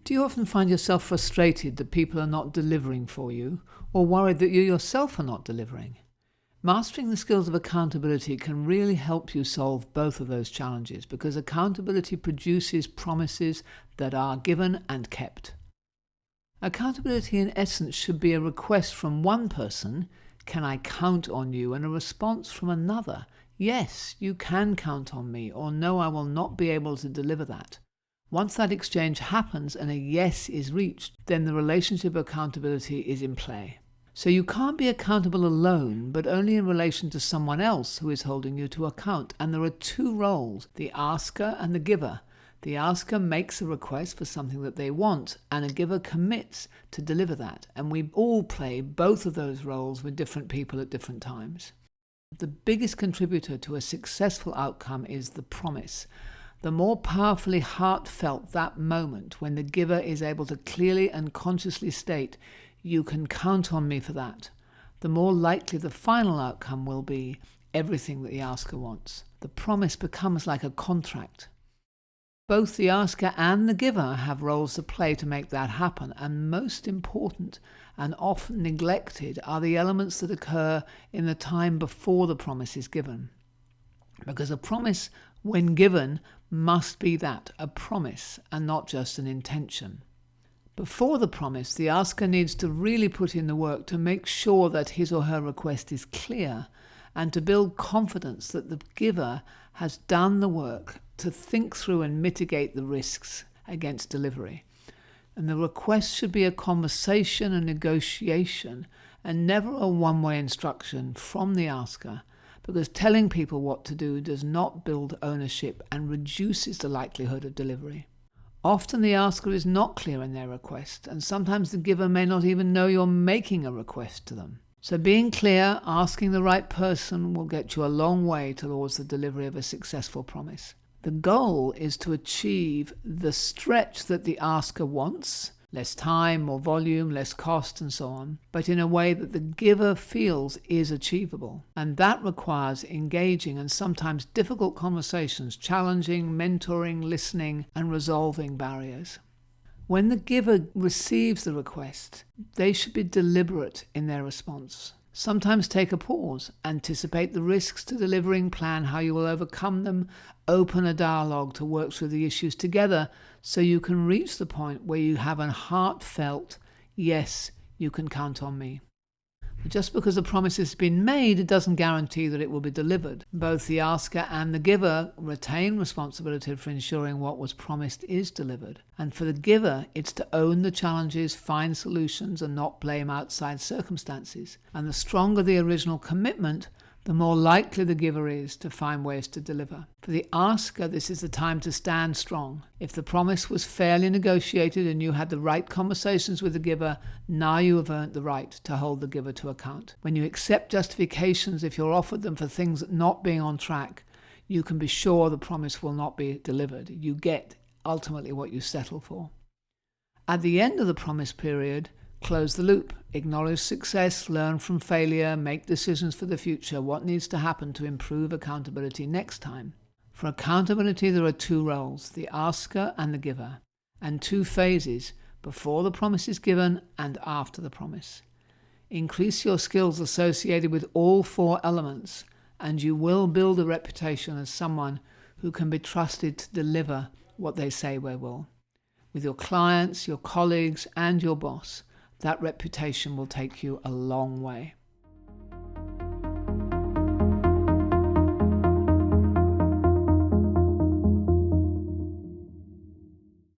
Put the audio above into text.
Do you often find yourself frustrated that people are not delivering for you, or worried that you yourself are not delivering? Mastering the skills of accountability can really help you solve both of those challenges, because accountability produces promises that are given and kept. Accountability in essence should be a request from one person, "Can I count on you?" and a response from another, "Yes, you can count on me," or "No, I will not be able to deliver that." Once that exchange happens and a yes is reached, then the relationship of accountability is in play. So you can't be accountable alone, but only in relation to someone else who is holding you to account. And there are two roles, the asker and the giver. The asker makes a request for something that they want, and a giver commits to deliver that. And we all play both of those roles with different people at different times. The biggest contributor to a successful outcome is the promise. The more powerfully heartfelt that moment when the giver is able to clearly and consciously state, "You can count on me for that," the more likely the final outcome will be everything that the asker wants. The promise becomes like a contract. Both the asker and the giver have roles to play to make that happen, and most important and often neglected are the elements that occur in the time before the promise is given. Because a promise, when given, must be that, a promise, and not just an intention. Before the promise, the asker needs to really put in the work to make sure that his or her request is clear, and to build confidence that the giver has done the work to think through and mitigate the risks against delivery. And the request should be a conversation and negotiation, and never a one-way instruction from the asker, because telling people what to do does not build ownership and reduces the likelihood of delivery. Often the asker is not clear in their request, and sometimes the giver may not even know you're making a request to them. So being clear, asking the right person will get you a long way towards the delivery of a successful promise. The goal is to achieve the stretch that the asker wants, less time, more volume, less cost, and so on, but in a way that the giver feels is achievable. And that requires engaging and sometimes difficult conversations, challenging, mentoring, listening, and resolving barriers. When the giver receives the request, they should be deliberate in their response. Sometimes take a pause, anticipate the risks to delivering, plan how you will overcome them, open a dialogue to work through the issues together so you can reach the point where you have a heartfelt, "Yes, you can count on me." But just because a promise has been made, it doesn't guarantee that it will be delivered. Both the asker and the giver retain responsibility for ensuring what was promised is delivered. And for the giver, it's to own the challenges, find solutions, and not blame outside circumstances. And the stronger the original commitment, the more likely the giver is to find ways to deliver. For the asker, this is the time to stand strong. If the promise was fairly negotiated and you had the right conversations with the giver, now you have earned the right to hold the giver to account. When you accept justifications if you're offered them for things not being on track, you can be sure the promise will not be delivered. You get ultimately what you settle for. At the end of the promise period, close the loop, acknowledge success, learn from failure, make decisions for the future. What needs to happen to improve accountability next time? For accountability, there are two roles, the asker and the giver, and two phases, before the promise is given and after the promise. Increase your skills associated with all four elements, and you will build a reputation as someone who can be trusted to deliver what they say they will. With your clients, your colleagues, and your boss, that reputation will take you a long way.